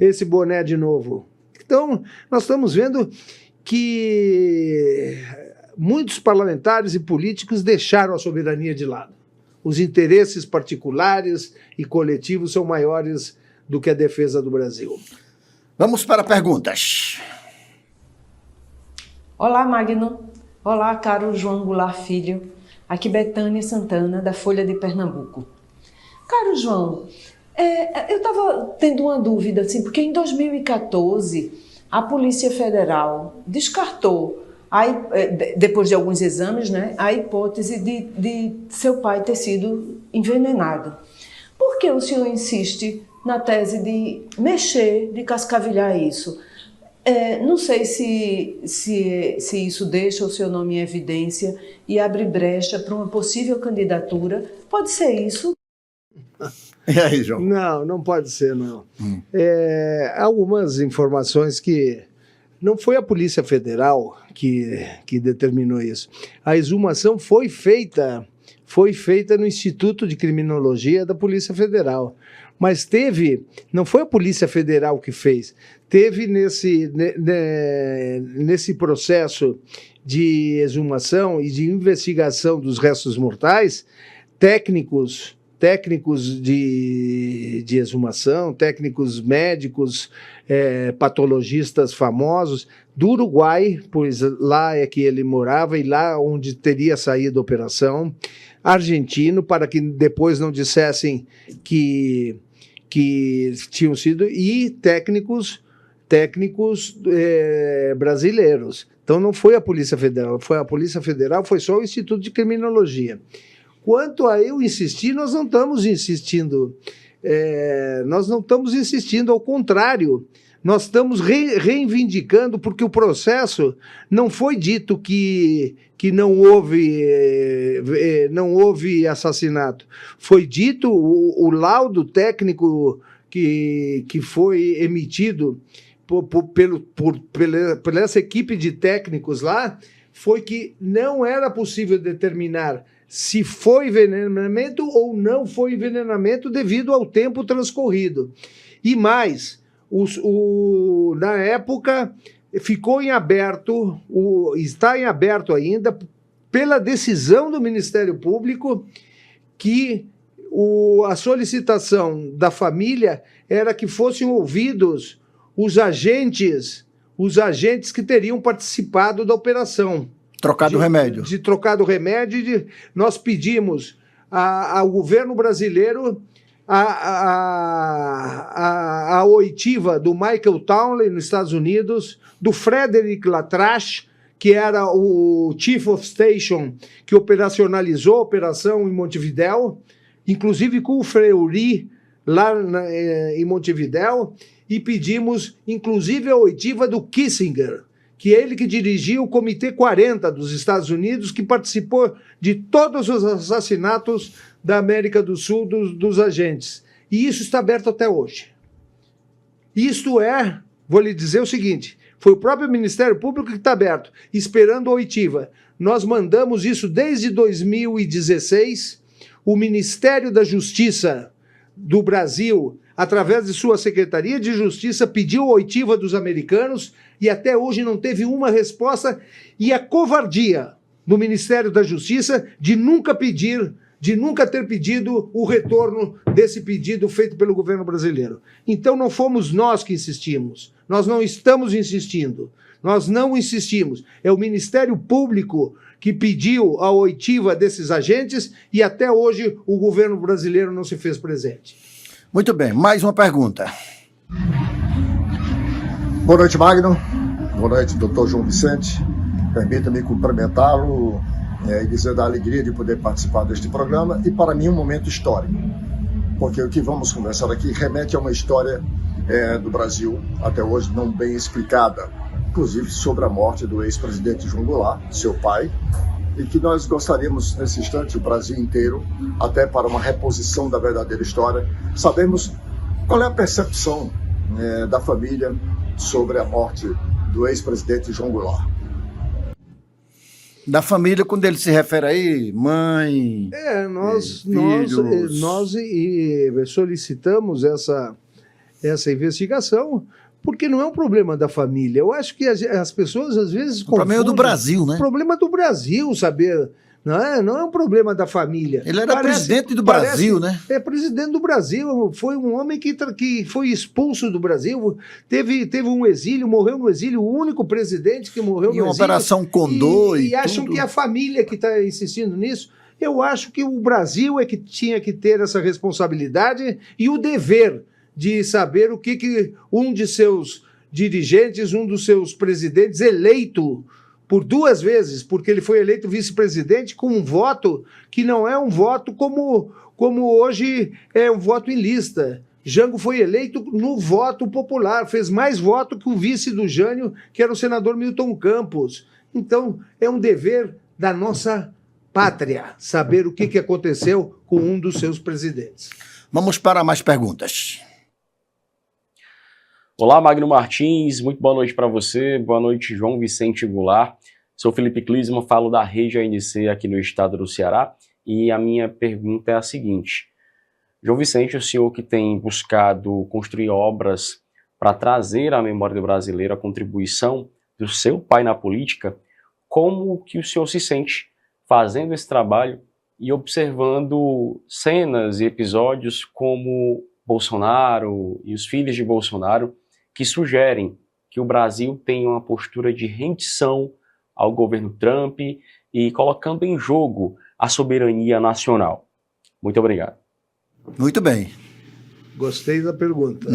esse boné de novo? Então, nós estamos vendo que muitos parlamentares e políticos deixaram a soberania de lado. Os interesses particulares e coletivos são maiores do que a defesa do Brasil. Vamos para perguntas. Olá, Magno. Olá, caro João Goulart Filho. Aqui Betânia Santana, da Folha de Pernambuco. Caro João, eu estava tendo uma dúvida, assim, porque em 2014 a Polícia Federal descartou, depois de alguns exames, né, a hipótese de seu pai ter sido envenenado. Por que o senhor insiste na tese de mexer, de cascavilhar isso? Não sei se isso deixa o seu nome em evidência e abre brecha para uma possível candidatura. Pode ser isso? E aí, João? Não pode ser, não. Algumas informações que não foi a Polícia Federal que determinou isso. A exumação foi feita no Instituto de Criminologia da Polícia Federal. Mas não foi a Polícia Federal que fez, teve nesse processo de exumação e de investigação dos restos mortais, técnicos de exumação, técnicos médicos, patologistas famosos do Uruguai, pois lá é que ele morava e lá onde teria saído a operação, argentino, para que depois não dissessem que tinham sido, e técnicos brasileiros. Então não foi a Polícia Federal, foi só o Instituto de Criminologia. Quanto a eu insistir, nós não estamos insistindo, ao contrário, nós estamos reivindicando, porque o processo não foi dito que não houve assassinato. Foi dito, o laudo técnico que foi emitido pela essa equipe de técnicos lá, foi que não era possível determinar se foi envenenamento ou não foi envenenamento devido ao tempo transcorrido. E mais, na época ficou em aberto, está em aberto ainda, pela decisão do Ministério Público, que a solicitação da família era que fossem ouvidos os agentes que teriam participado da operação. Trocado remédio. De trocado remédio. Nós pedimos ao governo brasileiro a oitiva do Michael Townley, nos Estados Unidos, do Frederick Latrache, que era o Chief of Station, que operacionalizou a operação em Montevidéu, inclusive com o Fleury, lá em Montevidéu, e pedimos, inclusive, a oitiva do Kissinger, que é ele que dirigiu o Comitê 40 dos Estados Unidos, que participou de todos os assassinatos da América do Sul dos agentes. E isso está aberto até hoje. Isto vou lhe dizer o seguinte, foi o próprio Ministério Público que está aberto, esperando a oitiva. Nós mandamos isso desde 2016, o Ministério da Justiça do Brasil, através de sua Secretaria de Justiça, pediu a oitiva dos americanos e até hoje não teve uma resposta, e a covardia do Ministério da Justiça de nunca ter pedido o retorno desse pedido feito pelo governo brasileiro. Então não fomos nós que insistimos, nós não estamos insistindo, nós não insistimos. É o Ministério Público que pediu a oitiva desses agentes e até hoje o governo brasileiro não se fez presente. Muito bem, mais uma pergunta. Boa noite, Magno. Boa noite, doutor João Vicente. Permita-me cumprimentá-lo e dizer da alegria de poder participar deste programa, e para mim um momento histórico, porque o que vamos conversar aqui remete a uma história do Brasil até hoje não bem explicada, inclusive sobre a morte do ex-presidente João Goulart, seu pai, e que nós gostaríamos nesse instante, o Brasil inteiro, até para uma reposição da verdadeira história, sabemos qual é a percepção da família sobre a morte do ex-presidente João Goulart. Da família, quando ele se refere aí, mãe, nós solicitamos essa investigação, porque não é um problema da família. Eu acho que as pessoas, às vezes, confundem. O problema é do Brasil, né? O problema do Brasil, saber Não é um problema da família. Ele era presidente do Brasil, né? É presidente do Brasil. Foi um homem que foi expulso do Brasil. Teve um exílio, morreu no exílio, o único presidente que morreu no exílio. E uma Operação Condor e acham que é a família que está insistindo nisso. Eu acho que o Brasil é que tinha que ter essa responsabilidade e o dever de saber o que um de seus dirigentes, um dos seus presidentes eleito por 2 vezes, porque ele foi eleito vice-presidente com um voto que não é um voto como hoje é um voto em lista. Jango foi eleito no voto popular, fez mais voto que o vice do Jânio, que era o senador Milton Campos. Então, é um dever da nossa pátria saber o que aconteceu com um dos seus presidentes. Vamos para mais perguntas. Olá, Magno Martins, muito boa noite para você, boa noite, João Vicente Goulart. Sou Felipe Klisman, falo da Rede ANC aqui no estado do Ceará e a minha pergunta é a seguinte. João Vicente, o senhor que tem buscado construir obras para trazer à memória do brasileiro a contribuição do seu pai na política, como que o senhor se sente fazendo esse trabalho e observando cenas e episódios como Bolsonaro e os filhos de Bolsonaro, que sugerem que o Brasil tenha uma postura de rendição ao governo Trump e colocando em jogo a soberania nacional. Muito obrigado. Muito bem. Gostei da pergunta.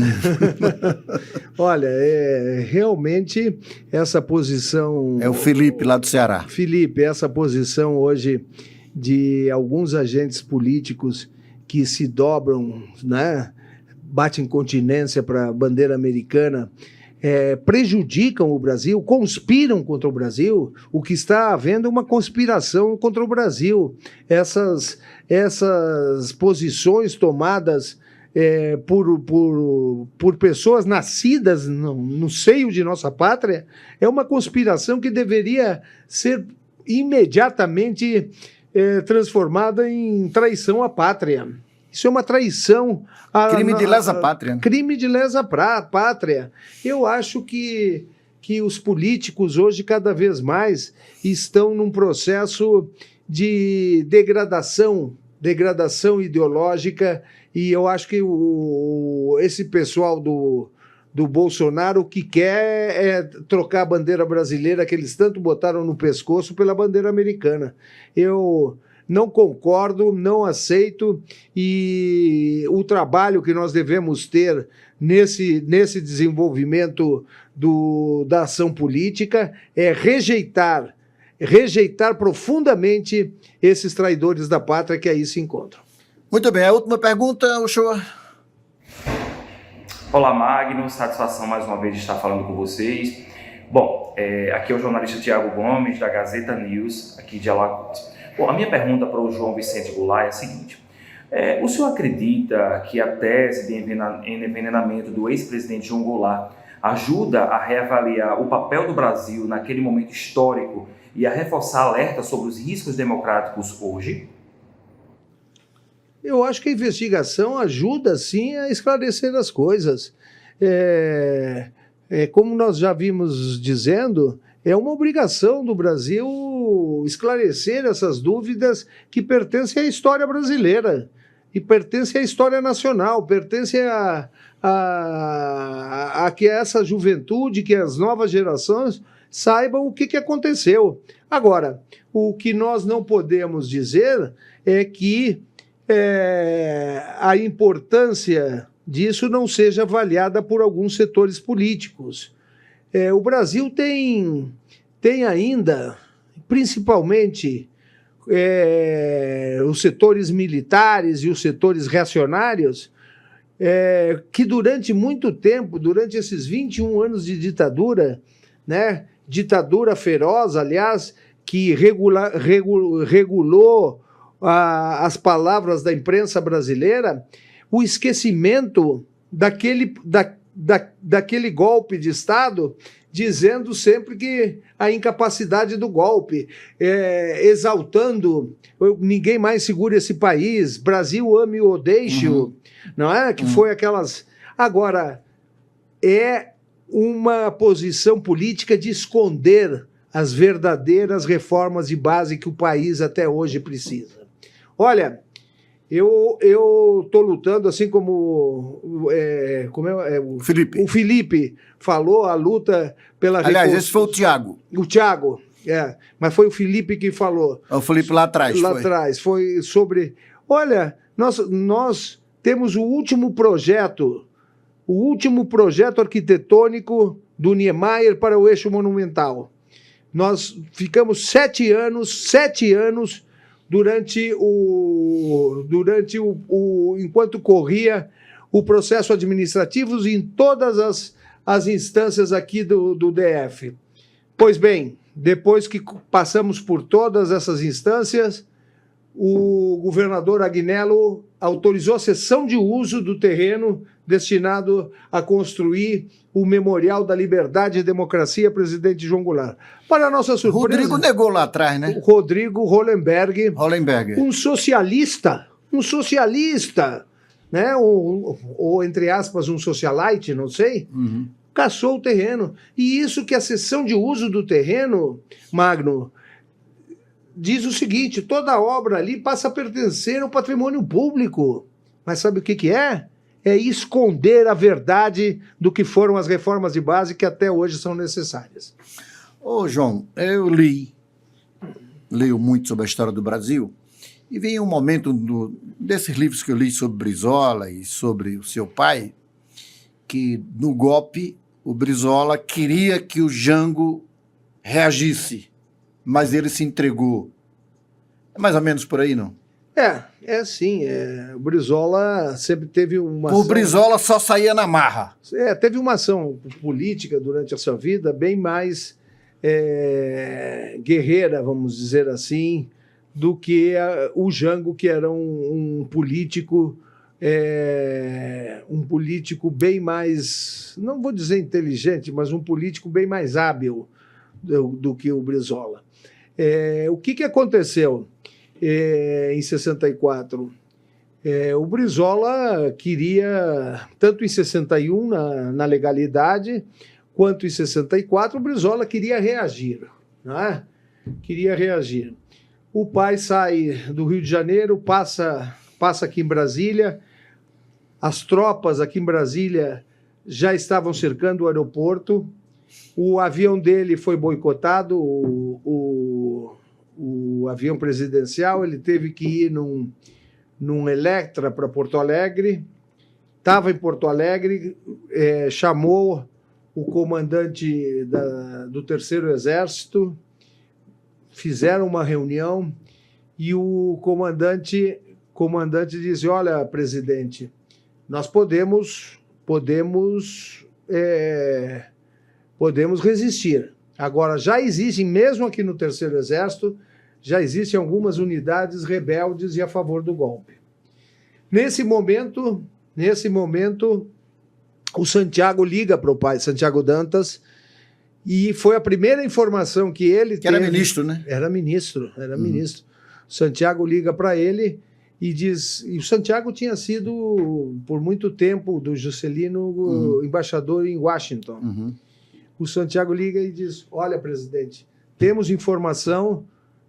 Olha, realmente essa posição... É o Felipe lá do Ceará. Felipe, essa posição hoje de alguns agentes políticos que se dobram, né? Batem continência para a bandeira americana, prejudicam o Brasil, conspiram contra o Brasil. O que está havendo é uma conspiração contra o Brasil. Essas posições tomadas por pessoas nascidas no seio de nossa pátria é uma conspiração que deveria ser imediatamente transformada em traição à pátria. Isso é uma traição. Crime de lesa pátria. Crime de lesa pátria. Eu acho que os políticos hoje, cada vez mais, estão num processo de degradação ideológica, e eu acho que esse pessoal do Bolsonaro o que quer é trocar a bandeira brasileira, que eles tanto botaram no pescoço, pela bandeira americana. Eu não concordo, não aceito, e o trabalho que nós devemos ter nesse desenvolvimento da ação política é rejeitar profundamente esses traidores da pátria que aí se encontram. Muito bem, a última pergunta, Uchoa. Olá, Magno, satisfação mais uma vez de estar falando com vocês. Bom, aqui é o jornalista Tiago Gomes, da Gazeta News, aqui de Alagoas. Bom, a minha pergunta para o João Vicente Goulart é a seguinte. O senhor acredita que a tese de envenenamento do ex-presidente João Goulart ajuda a reavaliar o papel do Brasil naquele momento histórico e a reforçar alerta sobre os riscos democráticos hoje? Eu acho que a investigação ajuda, sim, a esclarecer as coisas. Como nós já vimos dizendo, é uma obrigação do Brasil esclarecer essas dúvidas que pertencem à história brasileira e pertencem à história nacional, pertencem a que essa juventude, que as novas gerações saibam o que aconteceu. Agora, o que nós não podemos dizer é que a importância disso não seja avaliada por alguns setores políticos. O Brasil tem ainda, principalmente, os setores militares e os setores reacionários, que durante muito tempo, durante esses 21 anos de ditadura, né, ditadura feroz, aliás, que regulou as palavras da imprensa brasileira, o esquecimento daquele golpe de Estado, dizendo sempre que a incapacidade do golpe, exaltando ninguém mais segura esse país, Brasil ame ou deixe-o, não é? Que foi aquelas... Agora, é uma posição política de esconder as verdadeiras reformas de base que o país até hoje precisa. Olha, eu estou lutando, assim como, o Felipe falou, a luta pela... Aliás, esse foi o Tiago. O Tiago, mas foi o Felipe que falou. O Felipe lá atrás. Foi sobre... Olha, nós temos o último projeto arquitetônico do Niemeyer para o eixo monumental. Nós ficamos 7 anos enquanto corria o processo administrativo em todas as instâncias aqui do DF. Pois bem, depois que passamos por todas essas instâncias, o governador Agnello autorizou a cessão de uso do terreno destinado a construir o Memorial da Liberdade e Democracia, presidente João Goulart. Para a nossa surpresa... Rodrigo negou lá atrás, né? Rodrigo Hollenberg. Um socialista, né? Ou, entre aspas, um socialite, não sei, caçou o terreno. E isso que a cessão de uso do terreno, Magno, diz o seguinte: toda obra ali passa a pertencer ao patrimônio público. Mas sabe o que é? É esconder a verdade do que foram as reformas de base que até hoje são necessárias. Ô, João, eu leio muito sobre a história do Brasil, e vem um momento desses livros que eu li sobre Brizola e sobre o seu pai, que no golpe o Brizola queria que o Jango reagisse, mas ele se entregou. É mais ou menos por aí, não? Sim. O Brizola sempre teve uma O Brizola só saía na marra. Teve uma ação política durante a sua vida bem mais guerreira, vamos dizer assim, do que o Jango, que era um político bem mais, não vou dizer inteligente, mas um político bem mais hábil do que o Brizola. O que aconteceu em 64? O Brizola queria, tanto em 61, na legalidade, quanto em 64, o Brizola queria reagir. Né? Queria reagir. O pai sai do Rio de Janeiro, passa aqui em Brasília, as tropas aqui em Brasília já estavam cercando o aeroporto, o avião dele foi boicotado, o avião presidencial, ele teve que ir num Electra para Porto Alegre, estava em Porto Alegre, chamou o comandante do Terceiro Exército, fizeram uma reunião e o comandante disse: olha, presidente, nós podemos resistir. Agora, já existem, mesmo aqui no Terceiro Exército, já existem algumas unidades rebeldes e a favor do golpe. Nesse momento, o Santiago liga para o pai, Santiago Dantas, e foi a primeira informação que ele teve. Era ministro, né? Era ministro. Santiago liga para ele e diz... E o Santiago tinha sido, por muito tempo, do Juscelino, embaixador em Washington. O Santiago liga e diz: olha, presidente, temos informação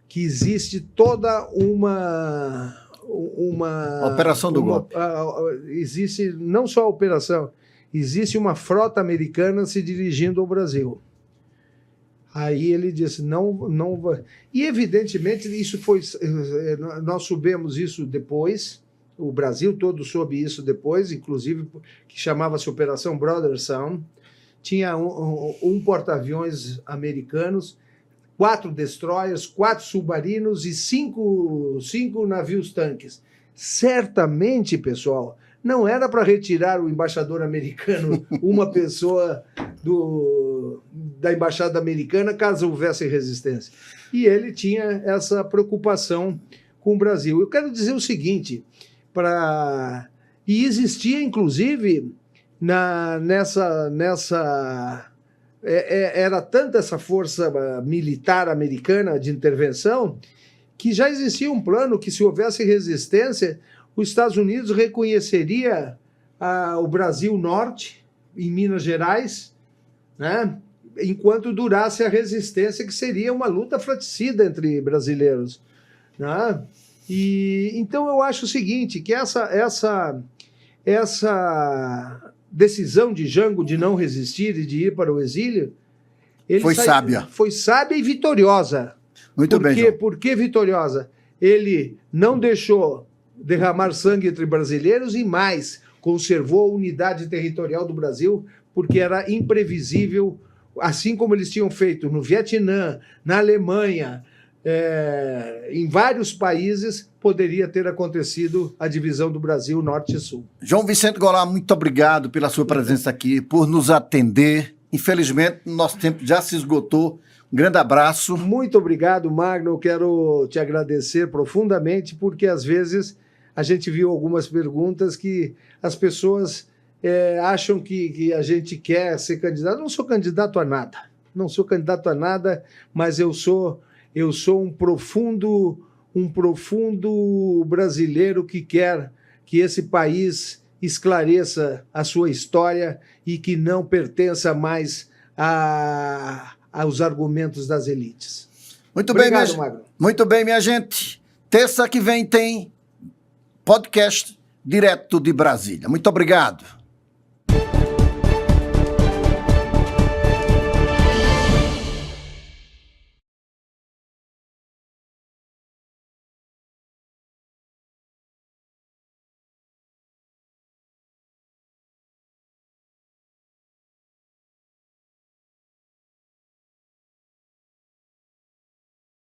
que existe toda uma operação do golpe. Existe não só a operação, existe uma frota americana se dirigindo ao Brasil. Aí ele disse: não vai. E evidentemente isso foi, nós soubemos isso depois, o Brasil todo soube isso depois, inclusive que chamava-se Operação Brother Sound. Tinha um porta-aviões americanos, 4 destroyers, 4 submarinos e 5 navios-tanques. Certamente, pessoal, não era para retirar o embaixador americano, uma pessoa da embaixada americana, caso houvesse resistência. E ele tinha essa preocupação com o Brasil. Eu quero dizer o seguinte, e existia, inclusive... era tanta essa força militar americana de intervenção que já existia um plano que, se houvesse resistência, os Estados Unidos reconheceria o Brasil Norte, em Minas Gerais, né? enquanto durasse a resistência, que seria uma luta fratricida entre brasileiros, né? E então eu acho o seguinte, que essa decisão de Jango de não resistir e de ir para o exílio, sábia. Foi sábia e vitoriosa. Muito bem, João. Por que vitoriosa? Ele não deixou derramar sangue entre brasileiros e mais, conservou a unidade territorial do Brasil, porque era imprevisível, assim como eles tinham feito no Vietnã, na Alemanha, em vários países, poderia ter acontecido a divisão do Brasil norte e sul. João Vicente Goulart, muito obrigado pela sua presença aqui, por nos atender. Infelizmente, nosso tempo já se esgotou. Um grande abraço. Muito obrigado, Magno. Eu quero te agradecer profundamente, porque às vezes a gente viu algumas perguntas que as pessoas acham que a gente quer ser candidato. Eu não sou candidato a nada. Não sou candidato a nada, mas eu sou um profundo brasileiro que quer que esse país esclareça a sua história e que não pertença mais aos argumentos das elites. Muito bem, minha gente. Terça que vem tem podcast direto de Brasília. Muito obrigado.